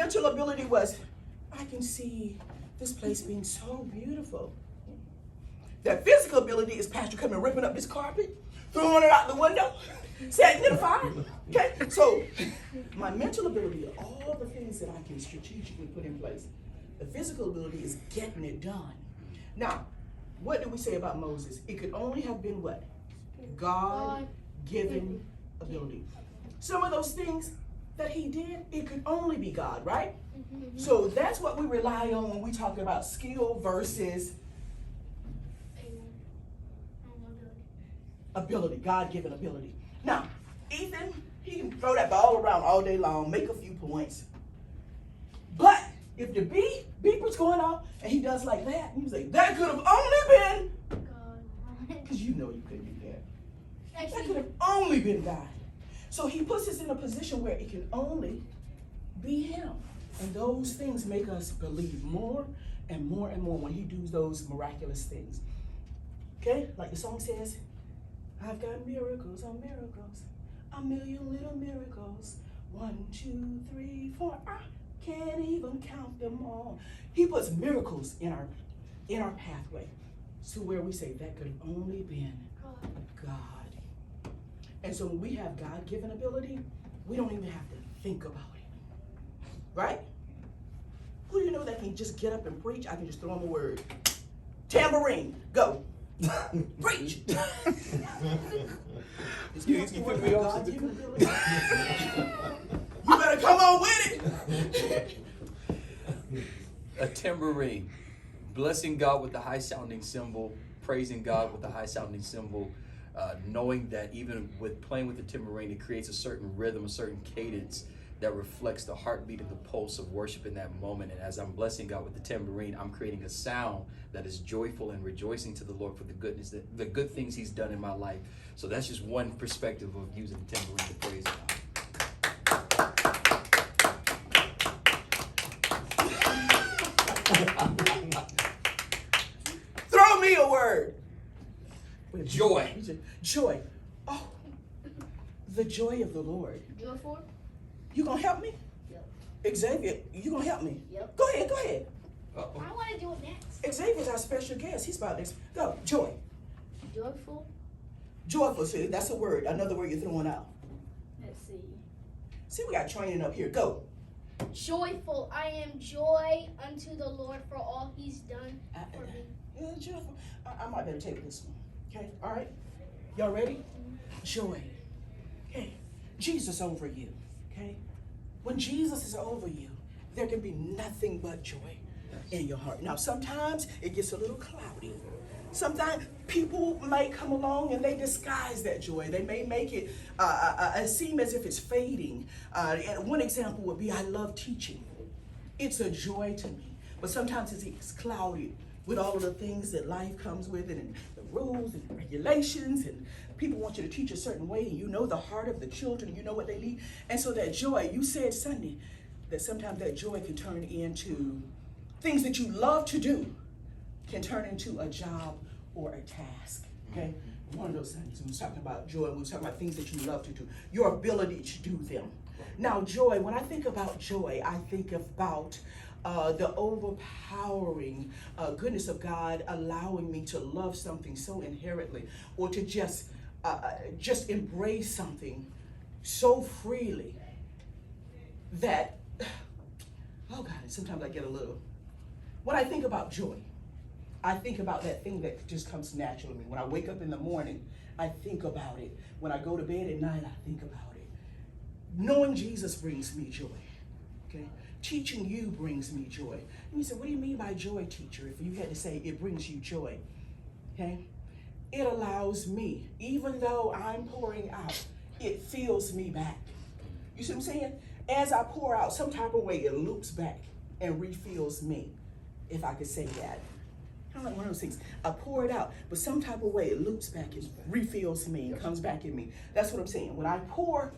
mental ability was, I can see this place being so beautiful. That physical ability is Pastor coming ripping up this carpet, throwing it out the window, setting it afire. Okay? So my mental ability are all the things that I can strategically put in place. The physical ability is getting it done. Now, what did we say about Moses? It could only have been what? God-given ability. Some of those things that he did, it could only be God, right? So that's what we rely on when we talk about skill versus ability, God-given ability. Now, Ethan, he can throw that ball around all day long, make a few points. But if the beeper's going off and he does like that, you say, that could have only been God. Because you know you couldn't do that. That could have only been God. So he puts us in a position where it can only be him. And those things make us believe more and more and more when he does those miraculous things. Okay? Like the song says, I've got miracles on miracles, a million little miracles. 1, 2, 3, 4. I can't even count them all. He puts miracles in our pathway to where we say that could have only been God. And so when we have God-given ability, we don't even have to think about it. Right? Who do you know that can just get up and preach? I can just throw him a word. Tambourine, go. Preach. You put me off to You better come on with it. A tambourine. Blessing God with the high sounding cymbal, praising God with the high sounding cymbal, knowing that even with playing with the tambourine, it creates a certain rhythm, a certain cadence that reflects the heartbeat and the pulse of worship in that moment. And as I'm blessing God with the tambourine, I'm creating a sound that is joyful and rejoicing to the Lord for the goodness, the good things he's done in my life. So that's just one perspective of using the tambourine to praise God. Throw me a word. Joy. Joy. Oh, the joy of the Lord. Joyful? You gonna help me? Yep. Xavier, you gonna help me? Yep. Go ahead. Uh-oh. I want to do it next. Xavier's our special guest. He's about this. Go. Joy. Joyful? Joyful. See, that's a word. Another word you're throwing out. Let's see. See, we got training up here. Go. Joyful. I am joy unto the Lord for all he's done for me. Yeah, joyful. I might better take this one. Okay. All right. Y'all ready? Joy. Okay. Jesus over you. Okay. When Jesus is over you, there can be nothing but joy in your heart. Now, sometimes it gets a little cloudy. Sometimes people may come along and they disguise that joy. They may make it seem as if it's fading. And one example would be, I love teaching. It's a joy to me. But sometimes it's cloudy with all of the things that life comes with, and the rules and regulations, and people want you to teach a certain way, and you know the heart of the children, you know what they need. And so that joy, you said Sunday, that sometimes that joy can turn into things that you love to do, can turn into a job or a task, okay? One of those Sundays, we were talking about joy, we were talking about things that you love to do, your ability to do them. Now, joy, when I think about joy, I think about the overpowering goodness of God allowing me to love something so inherently, or to just embrace something so freely that, oh God, sometimes I get a little. When I think about joy, I think about that thing that just comes naturally to me. When I wake up in the morning, I think about it. When I go to bed at night, I think about it. Knowing Jesus brings me joy, okay? Teaching you brings me joy. And you say, what do you mean by joy, teacher? If you had to say it brings you joy, okay? It allows me, even though I'm pouring out, it fills me back. You see what I'm saying? As I pour out, some type of way it loops back and refills me, if I could say that. Kind of like one of those things. I pour it out, but some type of way it loops back and refills me, comes back in me. That's what I'm saying. When I pour